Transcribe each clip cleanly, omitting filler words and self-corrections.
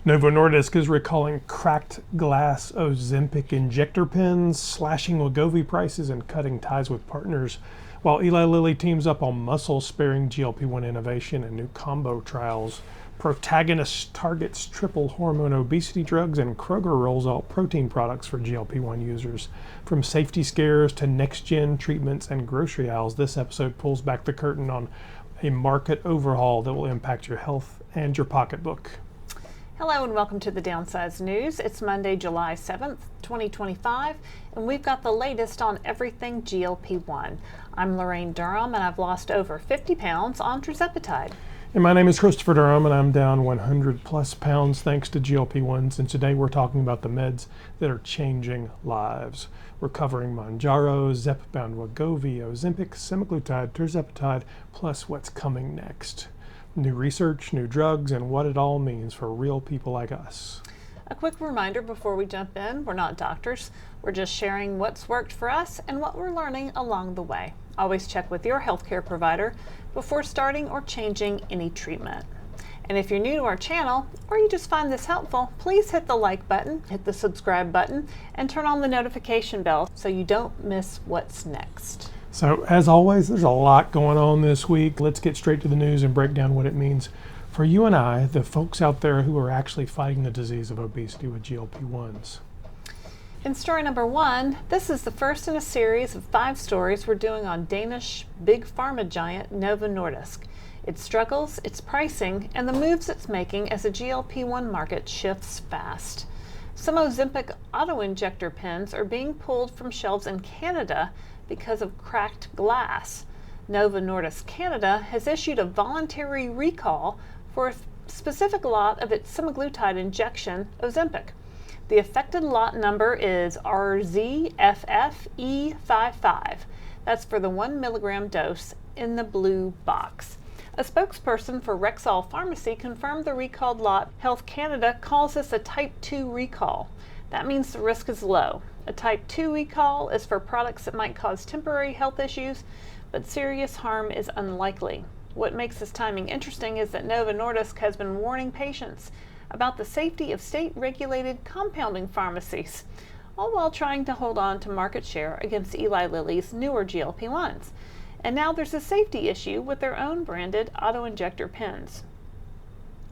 Novo Nordisk is recalling cracked glass Ozempic injector pens, slashing Wegovy prices, and cutting ties with partners, while Eli Lilly teams up on muscle-sparing GLP-1 innovation and new combo trials. Protagonist targets triple hormone obesity drugs, and Kroger rolls out protein products for GLP-1 users. From safety scares to next-gen treatments and grocery aisles, this episode pulls back the curtain on a market overhaul that will impact your health and your pocketbook. Hello and welcome to the Downsized News. It's Monday, July 7th, 2025, and we've got the latest on everything GLP-1. I'm Laraine Durham, and I've lost over 50 pounds on tirzepatide. And my name is Christopher Durham, and I'm down 100 plus pounds thanks to GLP-1s. And today we're talking about the meds that are changing lives. We're covering Mounjaro, Zepbound, Wegovy, Ozempic, semaglutide, tirzepatide, plus what's coming next. New research, new drugs, and what it all means for real people like us. A quick reminder before we jump in, we're not doctors. We're just sharing what's worked for us and what we're learning along the way. Always check with your healthcare provider before starting or changing any treatment. And if you're new to our channel, or you just find this helpful, please hit the like button, hit the subscribe button, and turn on the notification bell so you don't miss what's next. So as always, there's a lot going on this week. Let's get straight to the news and break down what it means for you and I, the folks out there who are actually fighting the disease of obesity with GLP-1s. In story number one, this is the first in a series of 5 stories we're doing on Danish big pharma giant Novo Nordisk, its struggles, its pricing, and the moves it's making as the GLP-1 market shifts fast. Some Ozempic auto-injector pens are being pulled from shelves in Canada because of cracked glass. Novo Nordisk Canada has issued a voluntary recall for a specific lot of its semaglutide injection, Ozempic. The affected lot number is RZFFE55. That's for the 1 milligram dose in the blue box. A spokesperson for Rexall Pharmacy confirmed the recalled lot. Health Canada calls this a Type 2 recall. That means the risk is low. A Type 2 recall is for products that might cause temporary health issues, but serious harm is unlikely. What makes this timing interesting is that Novo Nordisk has been warning patients about the safety of state-regulated compounding pharmacies, all while trying to hold on to market share against Eli Lilly's newer GLP-1s. And now there's a safety issue with their own branded auto-injector pens.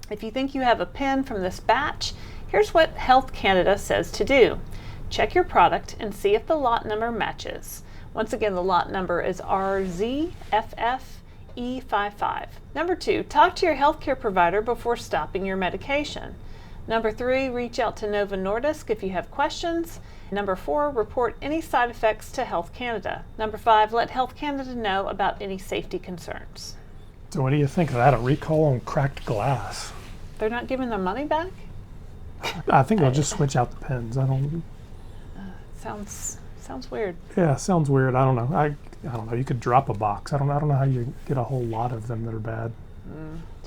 If you think you have a pen from this batch, here's what Health Canada says to do. Check your product and see if the lot number matches. Once again, the lot number is RZFFE55. Number 2, talk to your healthcare provider before stopping your medication. Number 3, reach out to Novo Nordisk if you have questions. Number 4, report any side effects to Health Canada. Number 5, let Health Canada know about any safety concerns. So what do you think of that? A recall on cracked glass? They're not giving their money back? I think they'll just switch out the pens. I don't. Sounds weird. Yeah, sounds weird. I don't know. I don't know. You could drop a box. I don't know how you get a whole lot of them that are bad.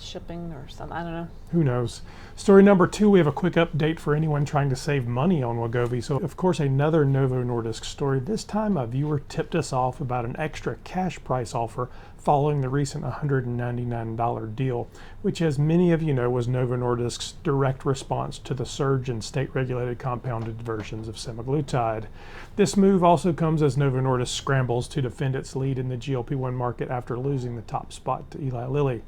Shipping or something. I don't know. Who knows? Story number 2, we have a quick update for anyone trying to save money on Wegovy. So, of course, another Novo Nordisk story. This time, a viewer tipped us off about an extra cash price offer following the recent $199 deal, which, as many of you know, was Novo Nordisk's direct response to the surge in state-regulated compounded versions of semaglutide. This move also comes as Novo Nordisk scrambles to defend its lead in the GLP-1 market after losing the top spot to Eli Lilly.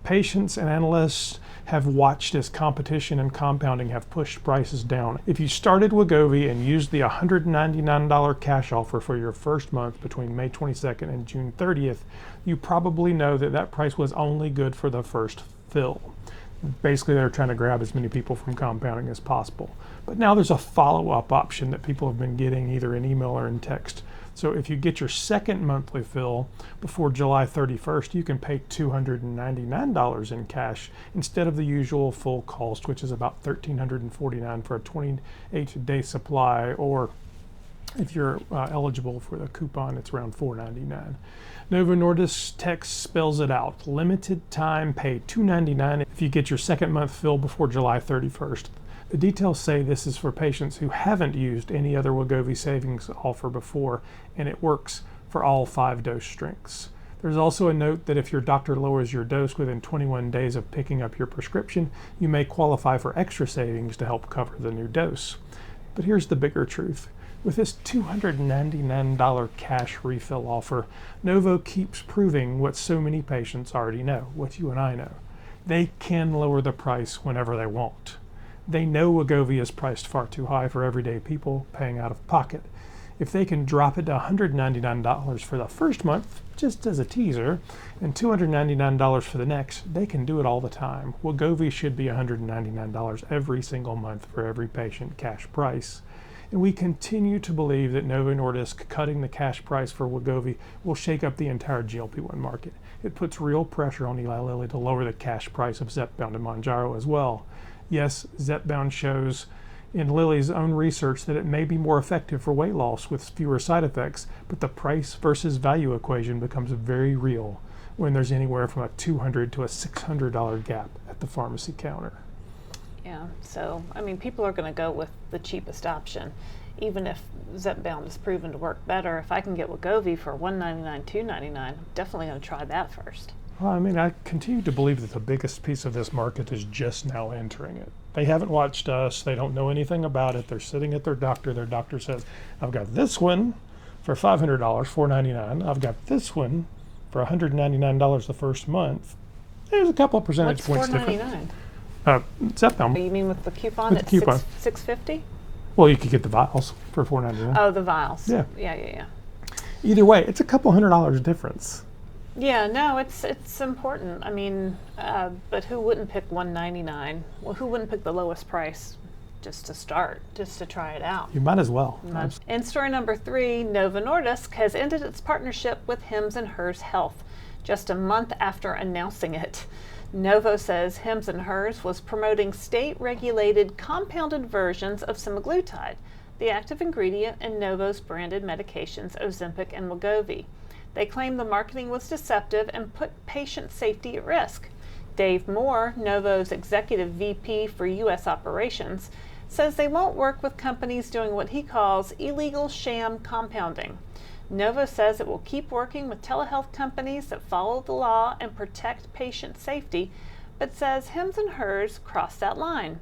Patients and analysts have watched as competition and compounding have pushed prices down. If you started Wegovy and used the $199 cash offer for your first month between May 22nd and June 30th, you probably know that that price was only good for the first fill. Basically, they're trying to grab as many people from compounding as possible. But now there's a follow-up option that people have been getting either in email or in text. So if you get your second monthly fill before July 31st, you can pay $299 in cash instead of the usual full cost, which is about $1,349 for a 28-day supply, or if you're eligible for the coupon, it's around $4.99. Novo Nordisk's text spells it out. Limited time, pay $2.99 if you get your second month fill before July 31st. The details say this is for patients who haven't used any other Wegovy savings offer before, and it works for all 5 dose strengths. There's also a note that if your doctor lowers your dose within 21 days of picking up your prescription, you may qualify for extra savings to help cover the new dose. But here's the bigger truth. With this $299 cash refill offer, Novo keeps proving what so many patients already know, what you and I know. They can lower the price whenever they want. They know Wegovy is priced far too high for everyday people paying out of pocket. If they can drop it to $199 for the first month, just as a teaser, and $299 for the next, they can do it all the time. Wegovy should be $199 every single month for every patient cash price. And we continue to believe that Novo Nordisk cutting the cash price for Wegovy will shake up the entire GLP-1 market. It puts real pressure on Eli Lilly to lower the cash price of Zepbound and Mounjaro as well. Yes, Zepbound shows in Lilly's own research that it may be more effective for weight loss with fewer side effects, but the price versus value equation becomes very real when there's anywhere from a $200 to a $600 gap at the pharmacy counter. Yeah, so, I mean, people are going to go with the cheapest option. Even if Zepbound is proven to work better, if I can get Wegovy for $199, $299, I'm definitely going to try that first. Well, I mean, I continue to believe that the biggest piece of this market is just now entering it. They haven't watched us. They don't know anything about it. They're sitting at their doctor. Their doctor says, I've got this one for $500, $499. I've got this one for $199 the first month. There's a couple of percentage points different. What's $499? Zepbound. You mean with the coupon? With the coupon. $6.50? Well, you could get the vials for $4.99. Oh, the vials. Yeah. Yeah. Either way, it's a couple $100 difference. Yeah, no, it's important. I mean, but who wouldn't pick $199? Well, who wouldn't pick the lowest price just to start, just to try it out? You might as well. And story number 3, Novo Nordisk has ended its partnership with Hims & Hers Health just a month after announcing it. Novo says Hims & Hers was promoting state-regulated compounded versions of semaglutide, the active ingredient in Novo's branded medications Ozempic and Wegovy. They claim the marketing was deceptive and put patient safety at risk. Dave Moore, Novo's executive VP for U.S. operations, says they won't work with companies doing what he calls illegal sham compounding. Novo says it will keep working with telehealth companies that follow the law and protect patient safety, but says Hims & Hers crossed that line.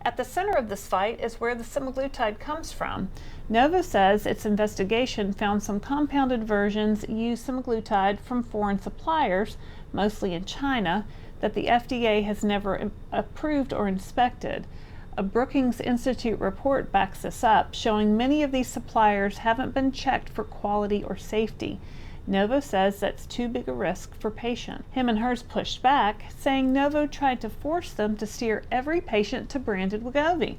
At the center of this fight is where the semaglutide comes from. Novo says its investigation found some compounded versions use semaglutide from foreign suppliers, mostly in China, that the FDA has never approved or inspected. A Brookings Institute report backs this up, showing many of these suppliers haven't been checked for quality or safety. Novo says that's too big a risk for patients. Hims & Hers pushed back, saying Novo tried to force them to steer every patient to branded Wegovy.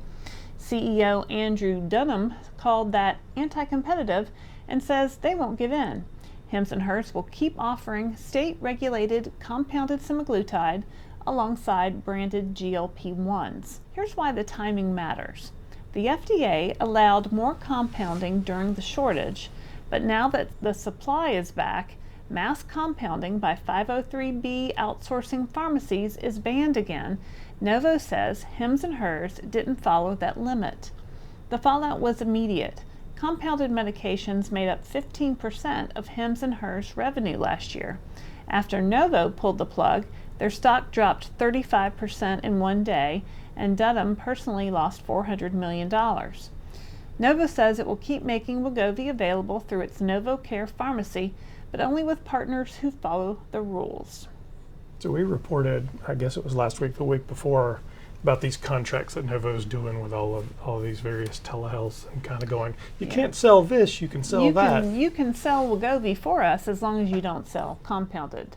CEO Andrew Dunham called that anti-competitive and says they won't give in. Hims & Hers will keep offering state-regulated compounded semaglutide alongside branded GLP-1s. Here's why the timing matters. The FDA allowed more compounding during the shortage, but now that the supply is back, mass compounding by 503B outsourcing pharmacies is banned again. Novo says Hims & Hers didn't follow that limit. The fallout was immediate. Compounded medications made up 15% of Hims & Hers revenue last year. After Novo pulled the plug, their stock dropped 35% in one day, and Dunham personally lost $400 million. Novo says it will keep making Wegovy available through its Novo Care pharmacy, but only with partners who follow the rules. So we reported, I guess it was last week, the week before, about these contracts that Novo's doing with all of these various telehealths and kind of going, you can't sell this, you can sell that. You can sell Wegovy for us as long as you don't sell compounded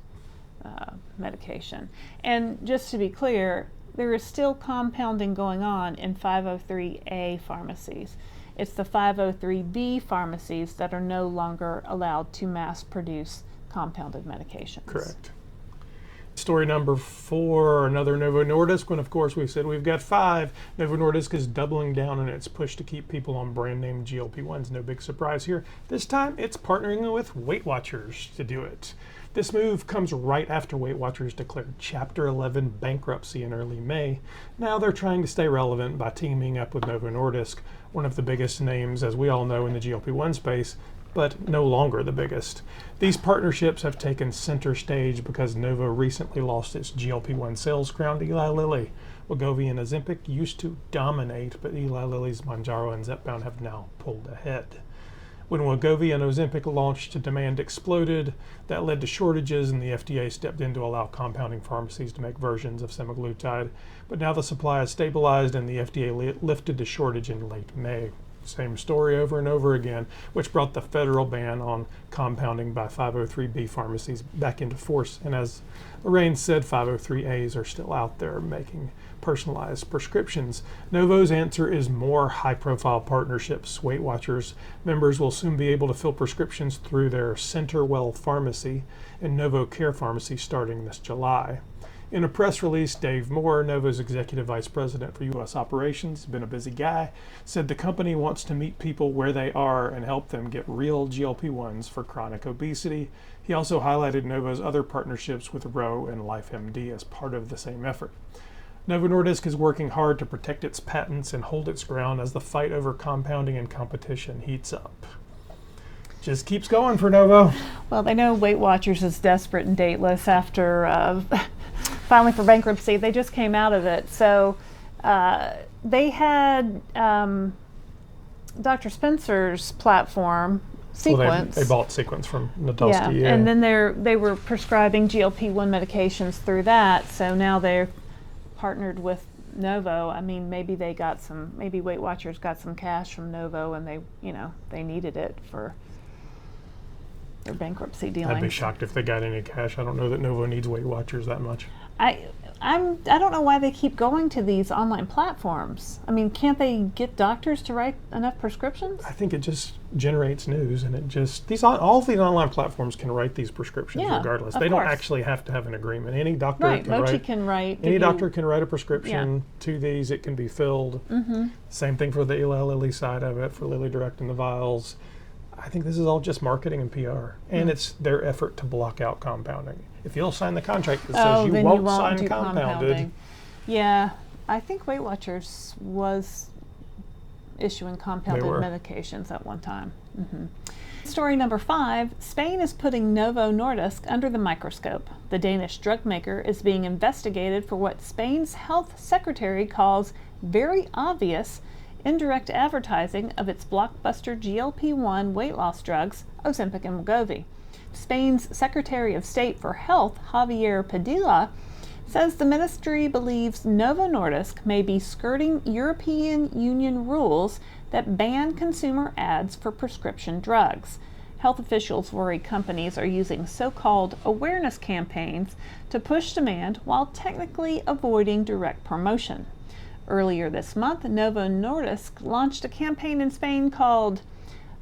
medication. And just to be clear, there is still compounding going on in 503A pharmacies. It's the 503B pharmacies that are no longer allowed to mass produce compounded medications. Correct. Story number 4, another Novo Nordisk one. Of course, we said we've got 5. Novo Nordisk is doubling down on its push to keep people on brand name GLP-1s. No big surprise here. This time, it's partnering with Weight Watchers to do it. This move comes right after Weight Watchers declared Chapter 11 bankruptcy in early May. Now they're trying to stay relevant by teaming up with Novo Nordisk, one of the biggest names, as we all know, in the GLP-1 space, but no longer the biggest. These partnerships have taken center stage because Novo recently lost its GLP-1 sales crown to Eli Lilly. Wegovy and Ozempic used to dominate, but Eli Lilly's Mounjaro and Zepbound have now pulled ahead. When Wegovy and Ozempic launched, demand exploded. That led to shortages, and the FDA stepped in to allow compounding pharmacies to make versions of semaglutide. But now the supply has stabilized, and the FDA lifted the shortage in late May. Same story over and over again, which brought the federal ban on compounding by 503B pharmacies back into force. And as Laraine said, 503As are still out there making personalized prescriptions. Novo's answer is more high-profile partnerships. Weight Watchers members will soon be able to fill prescriptions through their Centerwell Pharmacy and Novo Care Pharmacy starting this July. In a press release, Dave Moore, Novo's Executive Vice President for U.S. Operations, been a busy guy, said the company wants to meet people where they are and help them get real GLP-1s for chronic obesity. He also highlighted Novo's other partnerships with Ro and LifeMD as part of the same effort. Novo Nordisk is working hard to protect its patents and hold its ground as the fight over compounding and competition heats up. Just keeps going for Novo. Well, they know Weight Watchers is desperate and dateless after filing for bankruptcy. They just came out of it. So they had Dr. Spencer's platform, Sequence. Well, they bought Sequence from Nadolsky. Yeah, and then they were prescribing GLP-1 medications through that. So now they're partnered with Novo. I mean, maybe Weight Watchers got some cash from Novo, and they needed it for their bankruptcy dealings. I'd be shocked if they got any cash. I don't know that Novo needs Weight Watchers that much. I don't know why they keep going to these online platforms. I mean, can't they get doctors to write enough prescriptions? I think it just generates news, and all of these online platforms can write these prescriptions regardless. They don't actually have to have an agreement. Any doctor can write. Any doctor can write a prescription to these. It can be filled. Mm-hmm. Same thing for the Eli Lilly side of it, for Lilly Direct and the vials. I think this is all just marketing and PR, and it's their effort to block out compounding. If you'll sign the contract that says you won't sign compounded. Yeah, I think Weight Watchers was issuing compounded medications at one time. Mm-hmm. Story number 5, Spain is putting Novo Nordisk under the microscope. The Danish drug maker is being investigated for what Spain's health secretary calls very obvious indirect advertising of its blockbuster GLP-1 weight loss drugs, Ozempic and Wegovy. Spain's Secretary of State for Health, Javier Padilla, says the ministry believes Novo Nordisk may be skirting European Union rules that ban consumer ads for prescription drugs. Health officials worry companies are using so-called awareness campaigns to push demand while technically avoiding direct promotion. Earlier this month, Novo Nordisk launched a campaign in Spain called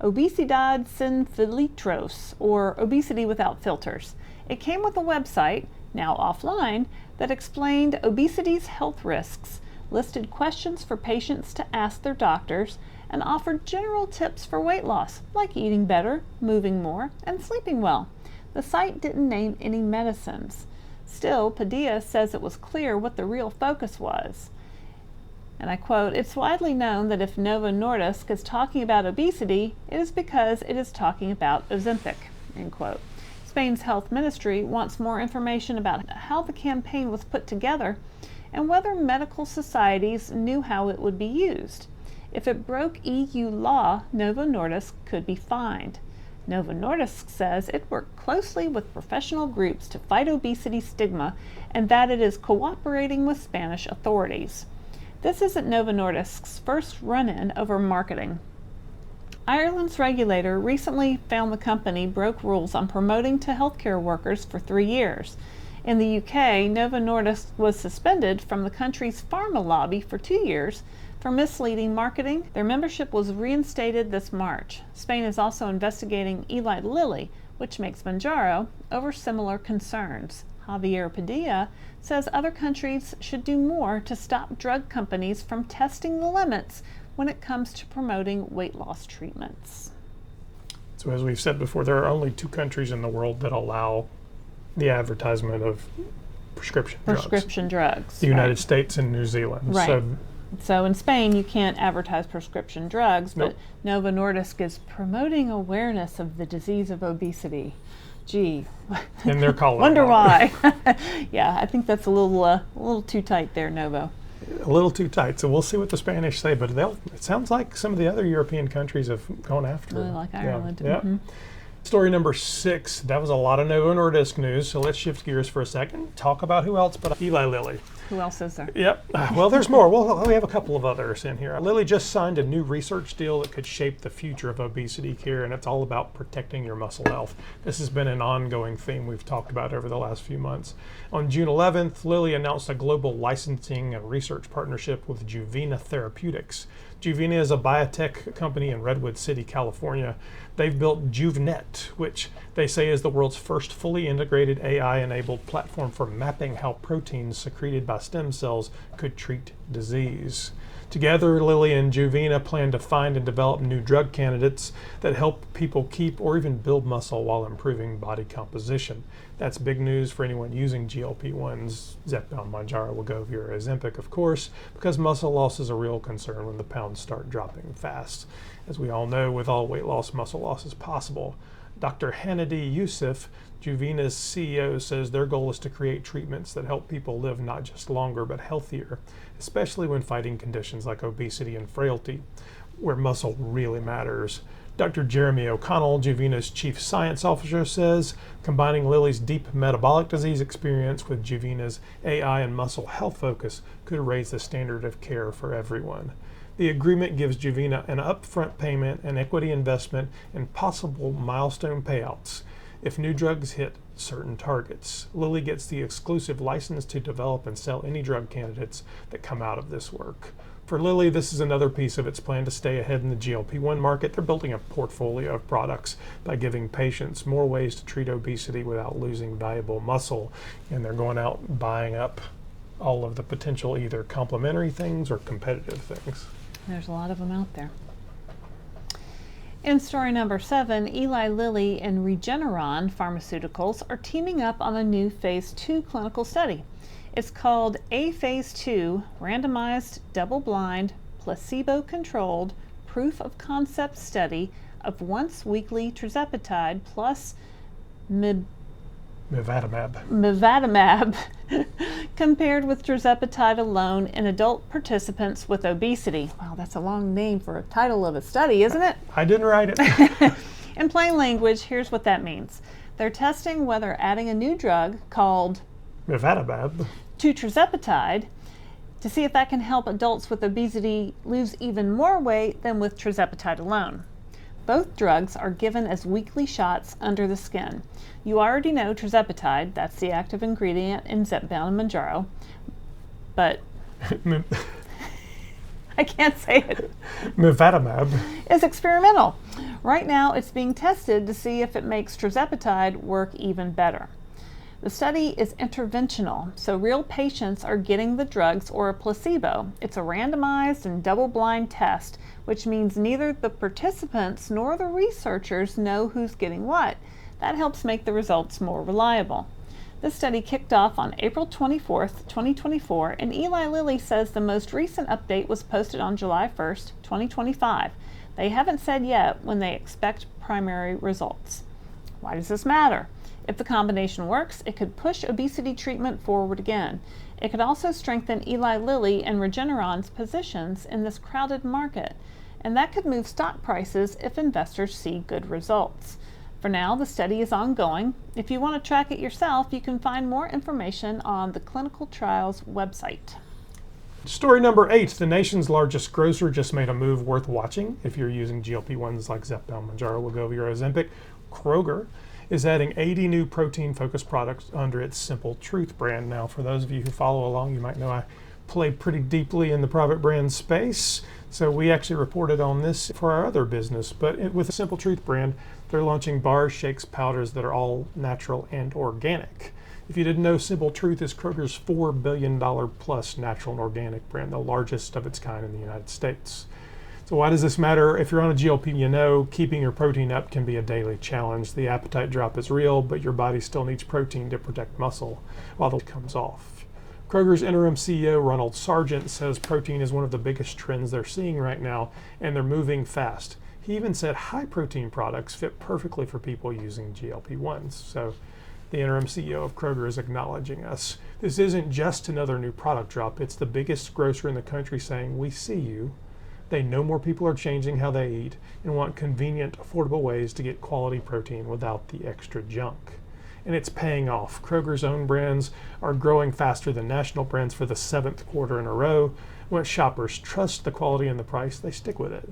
Obesidad sin filtros, or Obesity Without Filters. It came with a website, now offline, that explained obesity's health risks, listed questions for patients to ask their doctors, and offered general tips for weight loss, like eating better, moving more, and sleeping well. The site didn't name any medicines. Still, Padilla says it was clear what the real focus was. And I quote, "It's widely known that if Novo Nordisk is talking about obesity, it is because it is talking about Ozempic," end quote. Spain's health ministry wants more information about how the campaign was put together and whether medical societies knew how it would be used. If it broke EU law, Novo Nordisk could be fined. Novo Nordisk says it worked closely with professional groups to fight obesity stigma and that it is cooperating with Spanish authorities. This isn't Novo Nordisk's first run-in over marketing. Ireland's regulator recently found the company broke rules on promoting to healthcare workers for 3 years. In the UK, Novo Nordisk was suspended from the country's pharma lobby for 2 years for misleading marketing. Their membership was reinstated this March. Spain is also investigating Eli Lilly, which makes Mounjaro, over similar concerns. Javier Padilla says other countries should do more to stop drug companies from testing the limits when it comes to promoting weight loss treatments. So as we've said before, there are only 2 countries in the world that allow the advertisement of prescription drugs. Prescription drugs. The United States and New Zealand. Right. So So in Spain, you can't advertise prescription drugs, Nope. but Novo Nordisk is promoting awareness of the disease of obesity. Gee, And they're calling wonder it out. why. Yeah, I think that's a little too tight there, Novo. A little too tight. So we'll see what the Spanish say, but it sounds like some of the other European countries have gone after Really it. like Ireland. Yeah. Mhm. Story number 6. That was a lot of Novo Nordisk news, so let's shift gears for a second. Talk about who else but Eli Lilly. Who else is there? Yep. Well, there's more. We have a couple of others in here. Lilly just signed a new research deal that could shape the future of obesity care, and it's all about protecting your muscle health. This has been an ongoing theme we've talked about over the last few months. On June 11th, Lilly announced a global licensing and research partnership with Juvena Therapeutics. Juvena is a biotech company in Redwood City, California. They've built JuveNet, which they say is the world's first fully integrated AI-enabled platform for mapping how proteins secreted by stem cells could treat disease. Together, Lilly and Juvena plan to find and develop new drug candidates that help people keep or even build muscle while improving body composition. That's big news for anyone using GLP-1s, Zepbound, Mounjaro, Wegovy, or Ozempic, of course, because muscle loss is a real concern when the pounds start dropping fast. As we all know, with all weight loss, muscle loss is possible. Dr. Hanadi Youssef, Juvena's CEO, says their goal is to create treatments that help people live not just longer but healthier, especially when fighting conditions like obesity and frailty, where muscle really matters. Dr. Jeremy O'Connell, Juvena's chief science officer, says combining Lilly's deep metabolic disease experience with Juvena's AI and muscle health focus could raise the standard of care for everyone. The agreement gives Juvena an upfront payment, an equity investment, and possible milestone payouts if new drugs hit certain targets. Lilly gets the exclusive license to develop and sell any drug candidates that come out of this work. For Lilly, this is another piece of its plan to stay ahead in the GLP-1 market. They're building a portfolio of products by giving patients more ways to treat obesity without losing valuable muscle, and they're going out buying up all of the potential either complementary things or competitive things. There's a lot of them out there. In story number 7, Eli Lilly and Regeneron Pharmaceuticals are teaming up on a new phase 2 clinical study. It's called a phase 2 randomized, double-blind, placebo-controlled proof of concept study of once-weekly tirzepatide plus Mivadamab compared with tirzepatide alone in adult participants with obesity. Wow, that's a long name for a title of a study, isn't it? I didn't write it. In plain language, here's what that means. They're testing whether adding a new drug called Mivadamab to tirzepatide to see if that can help adults with obesity lose even more weight than with tirzepatide alone. Both drugs are given as weekly shots under the skin. You already know tirzepatide, that's the active ingredient in Zepbound and Mounjaro, but I can't say it. Mivadamab Is experimental. Right now it's being tested to see if it makes tirzepatide work even better. The study is interventional, so real patients are getting the drugs or a placebo. It's a randomized and double-blind test, which means neither the participants nor the researchers know who's getting what. That helps make the results more reliable. This study kicked off on April 24th, 2024, and Eli Lilly says the most recent update was posted on July 1st, 2025. They haven't said yet when they expect primary results. Why does this matter? If the combination works, it could push obesity treatment forward again. It could also strengthen Eli Lilly and Regeneron's positions in this crowded market, and that could move stock prices if investors see good results. For now, the study is ongoing. If you want to track it yourself, you can find more information on the clinical trials website. Story number 8. The nation's largest grocer just made a move worth watching if you're using GLP-1s like Zepbound, Mounjaro, Wegovy, or Ozempic. Kroger is adding 80 new protein-focused products under its Simple Truth brand. Now, for those of you who follow along, you might know I play pretty deeply in the private brand space, so we actually reported on this for our other business. But with the Simple Truth brand, they're launching bars, shakes, powders that are all natural and organic. If you didn't know, Simple Truth is Kroger's $4 billion plus natural and organic brand, the largest of its kind in the United States. So why does this matter? If you're on a GLP, you know keeping your protein up can be a daily challenge. The appetite drop is real, but your body still needs protein to protect muscle while the weight comes off. Kroger's interim CEO, Ronald Sargent, says protein is one of the biggest trends they're seeing right now, and they're moving fast. He even said high protein products fit perfectly for people using GLP-1s. So the interim CEO of Kroger is acknowledging us. This isn't just another new product drop. It's the biggest grocer in the country saying, we see you. They know more people are changing how they eat and want convenient, affordable ways to get quality protein without the extra junk. And it's paying off. Kroger's own brands are growing faster than national brands for the 7th quarter in a row. When shoppers trust the quality and the price, they stick with it.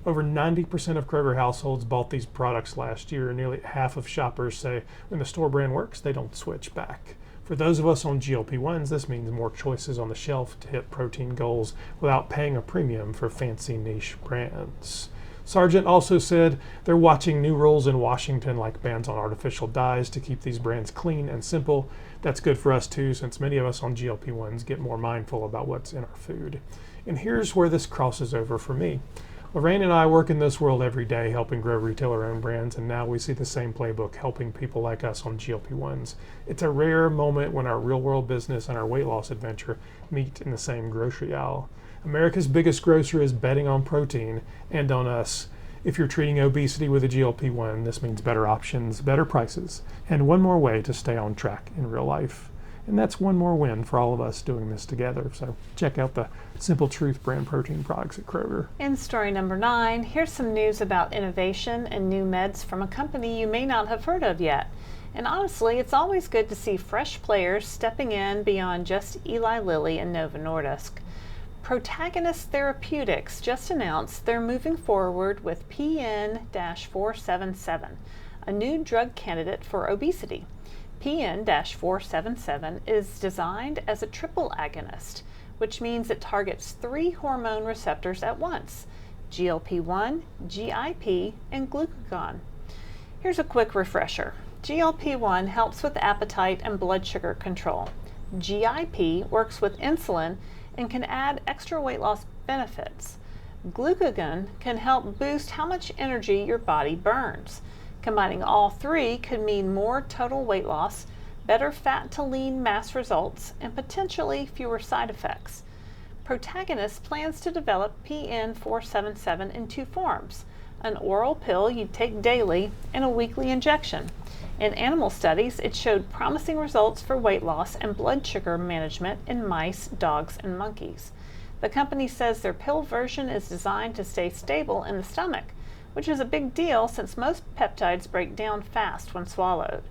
Over 90% of Kroger households bought these products last year. Nearly half of shoppers say when the store brand works, they don't switch back. For those of us on GLP-1s, this means more choices on the shelf to hit protein goals without paying a premium for fancy niche brands. Sargent also said they're watching new rules in Washington, like bans on artificial dyes, to keep these brands clean and simple. That's good for us too, since many of us on GLP-1s get more mindful about what's in our food. And here's where this crosses over for me. Laraine and I work in this world every day, helping grow retailer-owned brands, and now we see the same playbook helping people like us on GLP-1s. It's a rare moment when our real-world business and our weight loss adventure meet in the same grocery aisle. America's biggest grocer is betting on protein and on us. If you're treating obesity with a GLP-1, this means better options, better prices, and one more way to stay on track in real life. And that's one more win for all of us doing this together. So check out the Simple Truth brand protein products at Kroger. In story number 9, here's some news about innovation and new meds from a company you may not have heard of yet. And honestly, it's always good to see fresh players stepping in beyond just Eli Lilly and Novo Nordisk. Protagonist Therapeutics just announced they're moving forward with PN-477, a new drug candidate for obesity. PN-477 is designed as a triple agonist, which means it targets 3 hormone receptors at once: GLP-1, GIP, and glucagon. Here's a quick refresher. GLP-1 helps with appetite and blood sugar control. GIP works with insulin and can add extra weight loss benefits. Glucagon can help boost how much energy your body burns. Combining all 3 could mean more total weight loss, better fat to lean mass results, and potentially fewer side effects. Protagonist plans to develop PN-477 in 2 forms: an oral pill you take daily and a weekly injection. In animal studies, it showed promising results for weight loss and blood sugar management in mice, dogs, and monkeys. The company says their pill version is designed to stay stable in the stomach, which is a big deal since most peptides break down fast when swallowed.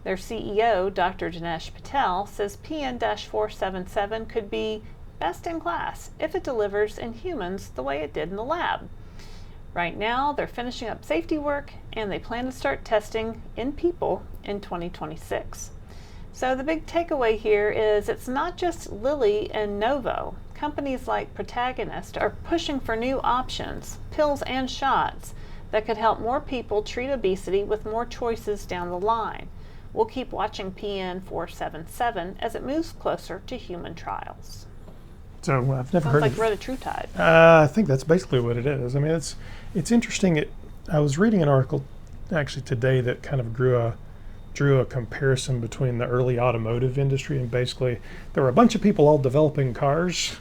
Their CEO, Dr. Dinesh Patel, says PN-477 could be best in class if it delivers in humans the way it did in the lab. Right now, they're finishing up safety work, and they plan to start testing in people in 2026. So the big takeaway here is it's not just Lilly and Novo. Companies like Protagonist are pushing for new options, pills and shots, that could help more people treat obesity with more choices down the line. We'll keep watching PN-477 as it moves closer to human trials. So I've never Sounds heard like of retatrutide. I think that's basically what it is. I mean, it's interesting. I was reading an article actually today that kind of drew a comparison between the early automotive industry, and basically there were a bunch of people all developing cars,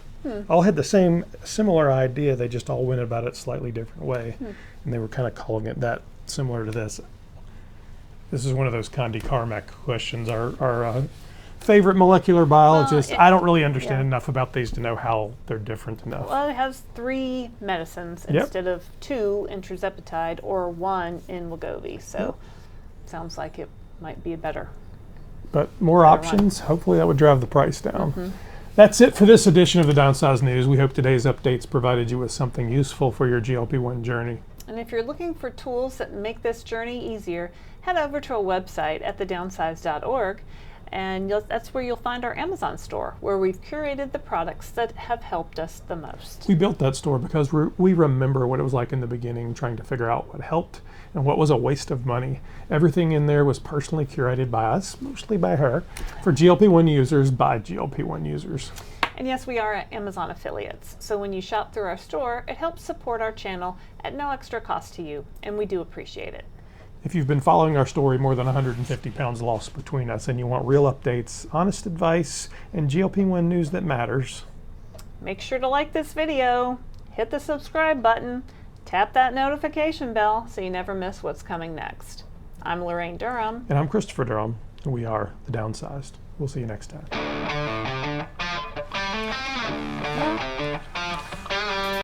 all had the same similar idea. They just all went about it slightly different way, and they were kind of calling it that, similar to this. This is one of those Condi Carmack questions. Our favorite molecular biologist. I don't really understand enough about these to know how they're different enough. Well, it has 3 medicines instead of 2 in tirzepatide or 1 in Wegovy. So sounds like it might be a better. But more options. Hopefully that would drive the price down. That's it for this edition of the Downsized News. We hope today's updates provided you with something useful for your GLP-1 journey. And if you're looking for tools that make this journey easier, head over to our website at thedownsized.org. And that's where you'll find our Amazon store, where we've curated the products that have helped us the most. We built that store because we remember what it was like in the beginning, trying to figure out what helped and what was a waste of money. Everything in there was personally curated by us, mostly by her, for GLP-1 users by GLP-1 users. And yes, we are Amazon affiliates. So when you shop through our store, it helps support our channel at no extra cost to you, and we do appreciate it. If you've been following our story, more than 150 pounds lost between us, and you want real updates, honest advice, and GLP-1 news that matters, make sure to like this video, hit the subscribe button, tap that notification bell so you never miss what's coming next. I'm Laraine Durham. And I'm Christopher Durham, and we are the Downsized. We'll see you next time.